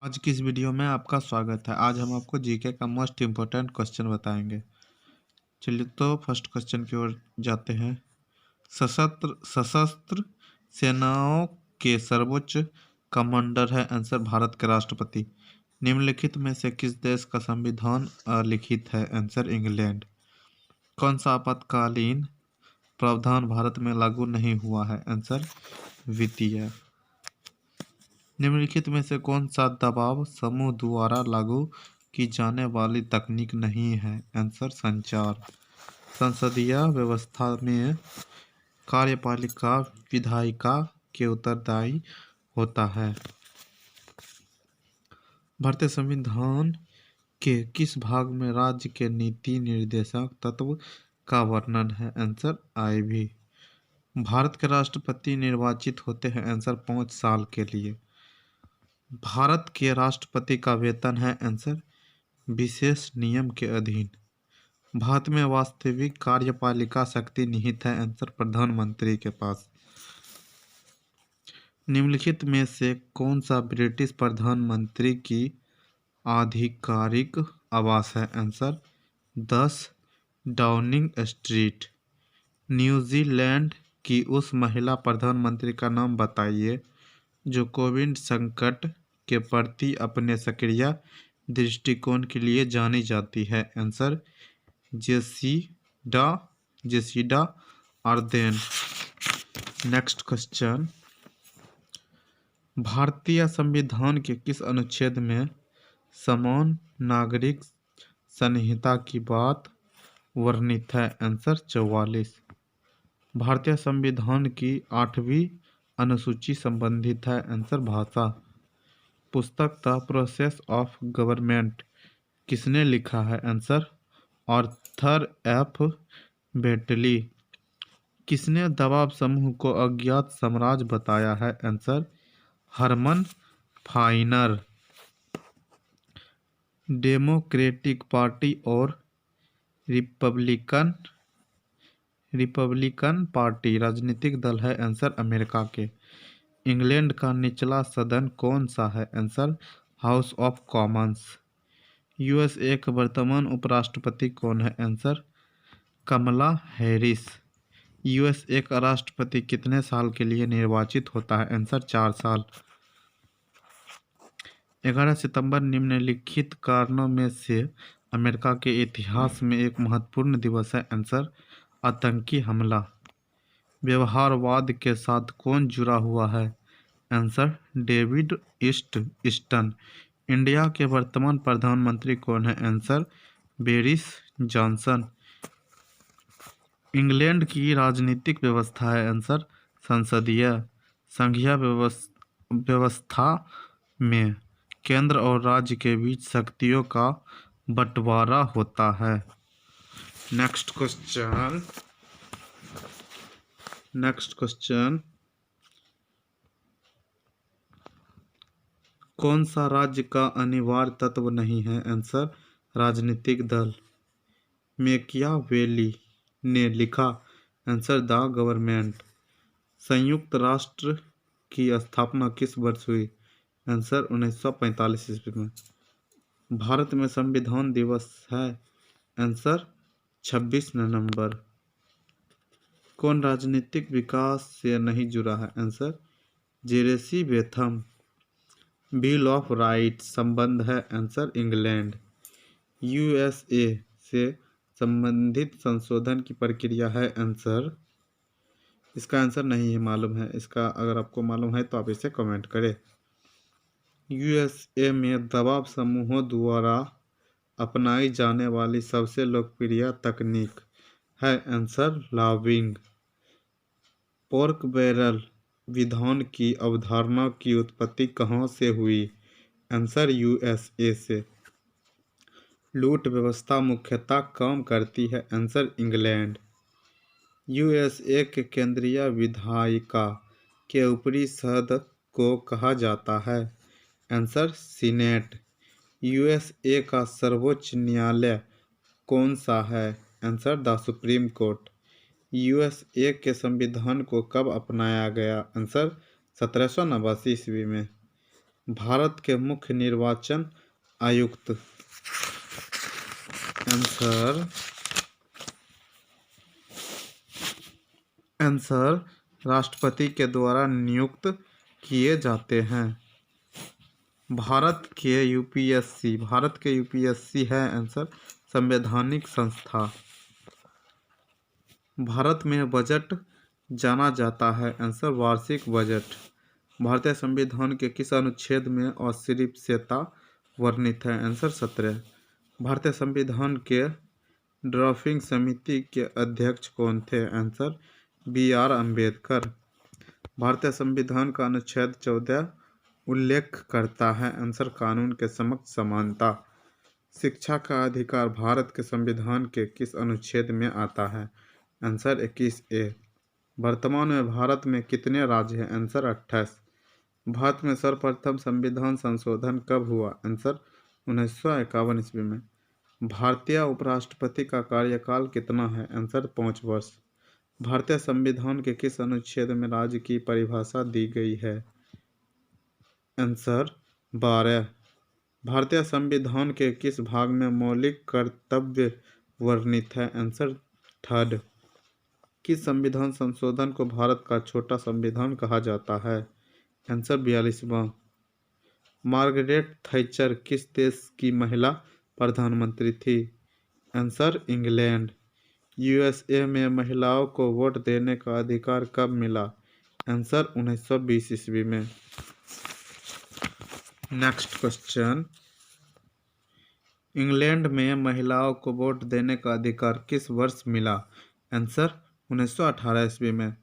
आज की इस वीडियो में आपका स्वागत है। आज हम आपको जीके का मोस्ट इम्पोर्टेंट क्वेश्चन बताएंगे। चलिए तो फर्स्ट क्वेश्चन की ओर जाते हैं। सशस्त्र सेनाओं के सर्वोच्च कमांडर है आंसर भारत के राष्ट्रपति। निम्नलिखित में से किस देश का संविधान अलिखित है आंसर इंग्लैंड। कौन सा आपातकालीन प्रावधान भारत में लागू नहीं हुआ है आंसर वित्तीय। निम्नलिखित में से कौन सा दबाव समूह द्वारा लागू की जाने वाली तकनीक नहीं है आंसर संचार। संसदीय व्यवस्था में कार्यपालिका विधायिका के उत्तरदायी होता है। भारतीय संविधान के किस भाग में राज्य के नीति निर्देशक तत्व का वर्णन है आंसर IV। भारत के राष्ट्रपति निर्वाचित होते हैं आंसर 5 साल के लिए। भारत के राष्ट्रपति का वेतन है आंसर विशेष नियम के अधीन। भारत में वास्तविक कार्यपालिका शक्ति निहित है आंसर प्रधानमंत्री के पास। निम्नलिखित में से कौन सा ब्रिटिश प्रधानमंत्री की आधिकारिक आवास है आंसर 10 डाउनिंग स्ट्रीट। न्यूजीलैंड की उस महिला प्रधानमंत्री का नाम बताइए जो कोविड संकट के प्रति अपने सक्रिय दृष्टिकोण के लिए जानी जाती है आंसर जेसिडा आर्देन। Next question. भारतीय संविधान के किस अनुच्छेद में समान नागरिक संहिता की बात वर्णित है आंसर 44। भारतीय संविधान की 8वीं अनुसूची संबंधित है आंसर भाषा। पुस्तक द प्रोसेस ऑफ गवर्नमेंट किसने लिखा है आंसर आर्थर F बेटली। किसने दबाव समूह को अज्ञात साम्राज्य बताया है answer Herman Finer. Democratic Party और रिपब्लिकन पार्टी राजनीतिक दल है आंसर अमेरिका के। इंग्लैंड का निचला सदन कौन सा है answer house of Commons. USA का वर्तमान उपराष्ट्रपति कौन है आंसर कमला हैरिस। USA का राष्ट्रपति कितने साल के लिए निर्वाचित होता है आंसर 4 साल। 11 सितंबर निम्नलिखित कारणों में से अमेरिका के इतिहास में एक महत्वपूर्ण दिवस है आंसर आतंकी हमला। व्यवहारवाद के साथ कौन जुड़ा हुआ है आंसर डेविड ईस्टन। इंडिया के वर्तमान प्रधानमंत्री कौन है आंसर बोरिस जॉनसन। इंग्लैंड की राजनीतिक व्यवस्था है आंसर संसदीय। संघीय व्यवस्था में केंद्र और राज्य के बीच शक्तियों का बंटवारा होता है। Next question. कौन सा राज्य का अनिवार्य तत्व नहीं है आंसर राजनीतिक दल। मैकियावेली ने लिखा आंसर द गवर्नमेंट। संयुक्त राष्ट्र की स्थापना किस वर्ष हुई आंसर 1945 ईस्वी में। भारत में संविधान दिवस है आंसर 26 नवंबर। कौन राजनीतिक विकास से नहीं जुड़ा है answer Jeremy Bentham. Bill of rights संबंध है आंसर इंग्लैंड। USA से संबंधित संशोधन की प्रक्रिया है आंसर इसका आंसर नहीं है मालूम है। इसका अगर आपको मालूम है तो आप इसे कमेंट करें। USA में दबाव समूहों द्वारा अपनाई जाने वाली सबसे लोकप्रिय तकनीक है आंसर लॉबिंग। पोर्क बैरल विधान की अवधारणा की उत्पत्ति कहाँ से हुई आंसर USA से। लूट व्यवस्था मुख्यतः काम करती है आंसर इंग्लैंड। USA के केंद्रीय विधायिका के ऊपरी सदन को कहा जाता है आंसर सीनेट। USA का सर्वोच्च न्यायालय कौन सा है answer the supreme court. USA के संविधान को कब अपनाया गया आंसर 1789 ईस्वी में। भारत के मुख्य निर्वाचन आयुक्त। आंसर राष्ट्रपति के द्वारा नियुक्त किए जाते हैं। भारत के यूपीएससी है आंसर संवैधानिक संस्था। भारत में बजट जाना जाता है आंसर वार्षिक बजट। भारतीय संविधान के किस अनुच्छेद में अस्पृश्यता वर्णित है आंसर 17। भारतीय संविधान के ड्राफ्टिंग समिति के अध्यक्ष कौन थे आंसर BR अम्बेडकर। भारतीय संविधान का अनुच्छेद 14 उल्लेख करता है आंसर कानून के समक्ष समानता। शिक्षा का अधिकार भारत के संविधान के किस अनुच्छेद में आता है आंसर 21A। वर्तमान में भारत में कितने राज्य हैं आंसर 28। भारत में सर्वप्रथम संविधान संशोधन कब हुआ आंसर 1951 ईस्वी में। भारतीय उपराष्ट्रपति का कार्यकाल कितना है आंसर 5 वर्ष। भारतीय संविधान के किस अनुच्छेद में राज्य की परिभाषा दी गई है आंसर 12। भारतीय संविधान के किस भाग में मौलिक कर्तव्य वर्णित है आंसर 3। किस संविधान संशोधन को भारत का छोटा संविधान कहा जाता है आंसर 42वां। मार्गरेट थैचर किस देश की महिला प्रधानमंत्री थी आंसर इंग्लैंड। USA में महिलाओं को वोट देने का अधिकार कब मिला आंसर 1920 ईस्वी में। नेक्स्ट क्वेश्चन, इंग्लैंड में महिलाओं को वोट देने का अधिकार किस वर्ष मिला आंसर 1918 ईस्वी में।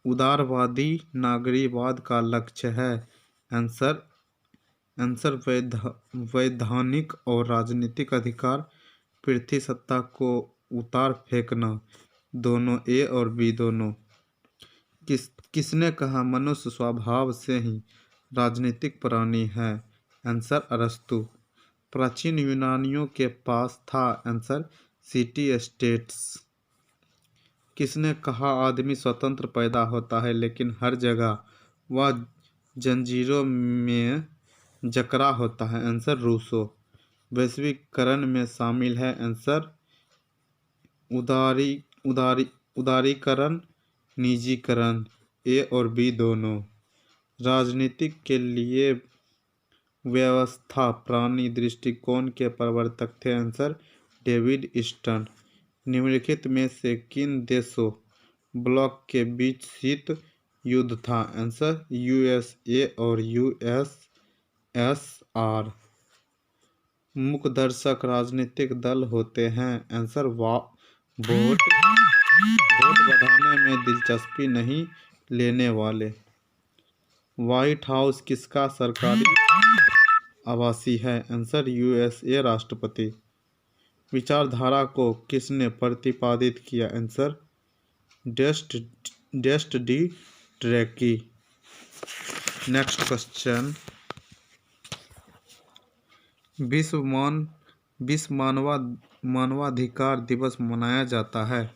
उदारवादी नागरिकवाद का लक्ष्य है आंसर वैधानिक और राजनीतिक अधिकार, पृथ्वी सत्ता को उतार फेंकना, दोनों A और B दोनों। किसने कहा मनुष्य स्वभाव से ही राजनीतिक प्राणी है आंसर अरस्तु। प्राचीन यूनानियों के पास था आंसर सिटी स्टेट्स। किसने कहा आदमी स्वतंत्र पैदा होता है लेकिन हर जगह वह जंजीरों में जकड़ा होता है आंसर रूसो। वैश्वीकरण में शामिल है आंसर उदारीकरण, निजीकरण, A और B दोनों। राजनीतिक के लिए व्यवस्था प्राणी दृष्टिकोण के प्रवर्तक थे आंसर डेविड ईस्टन। निम्नलिखित में से किन देशों ब्लॉक के बीच शीत युद्ध था आंसर USA और USSR। मुखदर्शक राजनीतिक दल होते हैं आंसर वोट बढ़ाने में दिलचस्पी नहीं लेने वाले। व्हाइट हाउस किसका सरकारी आवासी है आंसर USA राष्ट्रपति। विचारधारा को किसने प्रतिपादित किया answer Destutt de Tracy. Next question, विश्व मानवाधिकार दिवस मनाया जाता है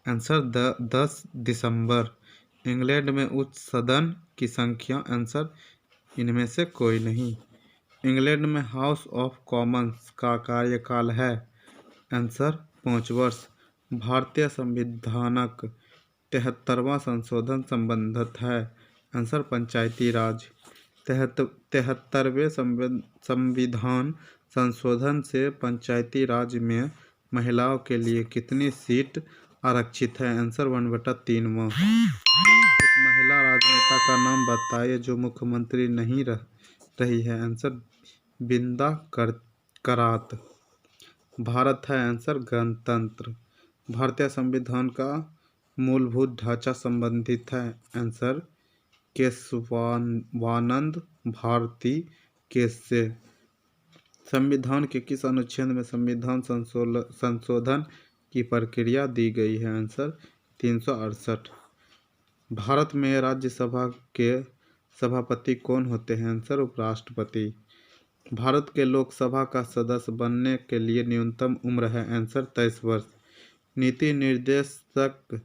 आंसर 10 दिसंबर। इंग्लैंड में उच्च सदन की संख्या आंसर इनमें से कोई नहीं। इंग्लैंड में हाउस ऑफ कॉमन्स का कार्यकाल है आंसर 5 वर्ष। भारतीय संविधानक 73वां संशोधन संबंधित है आंसर पंचायती राज। 73वें संविधान संशोधन से पंचायती राज में महिलाओं के लिए कितनी सीट आरक्षित है आंसर 1/3। उस महिला राजनेता का नाम बताइए जो मुख्यमंत्री नहीं रही है आंसर बिंदा करात। भारत है आंसर गणतंत्र। भारतीय संविधान का मूलभूत ढांचा संबंधित है आंसर केशवानंद भारती केस से। संविधान के किस अनुच्छेद में संविधान संशोधन की प्रक्रिया दी गई है आंसर 368। भारत में राज्यसभा के सभापति कौन होते हैं आंसर उपराष्ट्रपति। भारत के लोकसभा का सदस्य बनने के लिए न्यूनतम उम्र है आंसर 23 वर्ष। नीति निर्देशक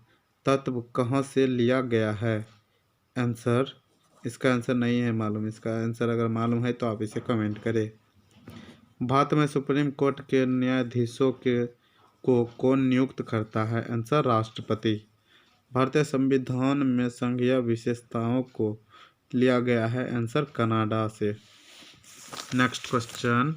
तत्व कहाँ से लिया गया है आंसर इसका आंसर नहीं है मालूम। इसका आंसर अगर मालूम है तो आप इसे कमेंट करें। भारत में सुप्रीम कोर्ट के न्यायाधीशों के को कौन नियुक्त करता है? आंसर राष्ट्रपति। भारतीय संविधान में संघीय विशेषताओं को लिया गया है? आंसर कनाडा से। नेक्स्ट क्वेश्चन,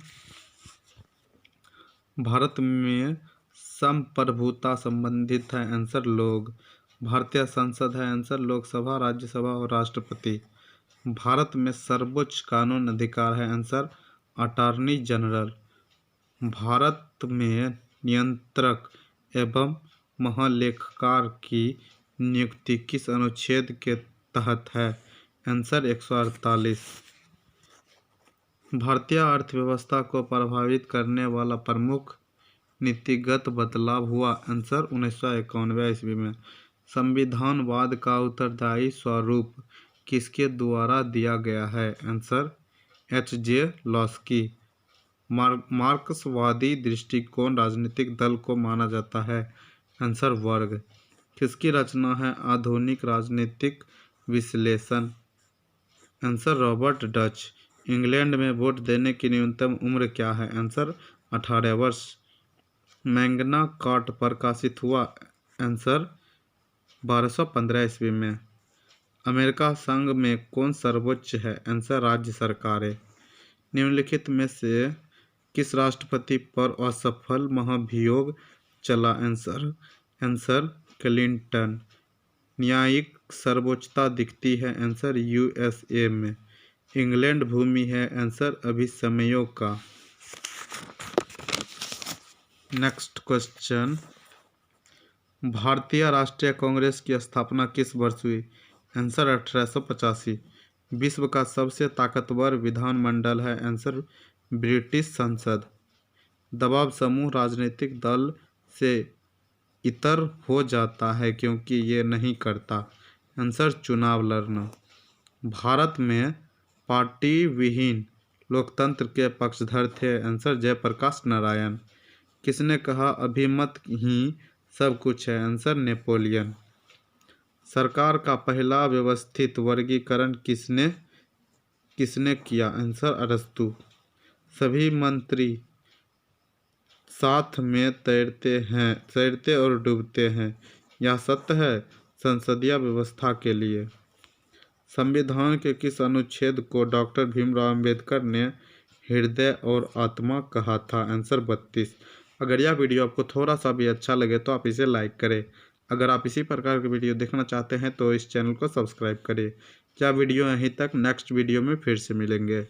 भारत में संप्रभुता संबंधित है? आंसर लोग। भारतीय संसद है? आंसर लोकसभा, राज्यसभा और राष्ट्रपति। भारत में सर्वोच्च कानून अधिकार है? Answer attorney general. भारत में नियंत्रक एवं महालेखाकार की नियुक्ति किस अनुच्छेद के तहत है? आंसर 148। भारतीय अर्थव्यवस्था को प्रभावित करने वाला प्रमुख नीतिगत बदलाव हुआ? आंसर 1991 ईस्वी में। संविधानवाद का उत्तरदायी स्वरूप किसके द्वारा दिया गया है? Answer H.J. लॉस्की। मार्क्सवादी दृष्टिकोण राजनीतिक दल को माना जाता है? आंसर वर्ग। किसकी रचना है आधुनिक राजनीतिक विश्लेषण? Answer Robert Dutch. इंग्लैंड में वोट देने की न्यूनतम उम्र क्या है? आंसर 18 वर्ष। मैग्ना कार्टा प्रकाशित हुआ? आंसर 1215 ईस्वी में। अमेरिका संघ में कौन सर्वोच्च है? आंसर राज्य सरकारें। निम्नलिखित में से किस राष्ट्रपति पर असफल महाभियोग चला? Answer Clinton. न्यायिक सर्वोच्चता दिखती है? आंसर USA में। इंग्लैंड भूमि है? आंसर अभिसमयों का। नेक्स्ट क्वेश्चन, भारतीय राष्ट्रीय कांग्रेस की स्थापना किस वर्ष हुई? आंसर 1885। विश्व का सबसे ताकतवर विधानमंडल है? आंसर ब्रिटिश संसद। दबाव समूह राजनीतिक दल से इतर हो जाता है क्योंकि ये नहीं करता? आंसर चुनाव लड़ना। भारत में पार्टी विहीन लोकतंत्र के पक्षधर थे? आंसर जयप्रकाश नारायण। किसने कहा अभिमत ही सब कुछ है? Answer Napoleon. सरकार का पहला व्यवस्थित वर्गीकरण किसने किया? आंसर अरस्तु। सभी मंत्री साथ में तैरते और डूबते हैं, यह सत्य है संसदीय व्यवस्था के लिए। संविधान के किस अनुच्छेद को डॉक्टर भीमराव अंबेडकर ने हृदय और आत्मा कहा था? आंसर 32। अगर यह वीडियो आपको थोड़ा सा भी अच्छा लगे तो आप इसे लाइक करें। अगर आप इसी प्रकार के वीडियो देखना चाहते हैं तो इस चैनल को सब्सक्राइब करें। क्या वीडियो यहीं तक, नेक्स्ट वीडियो में फिर से मिलेंगे।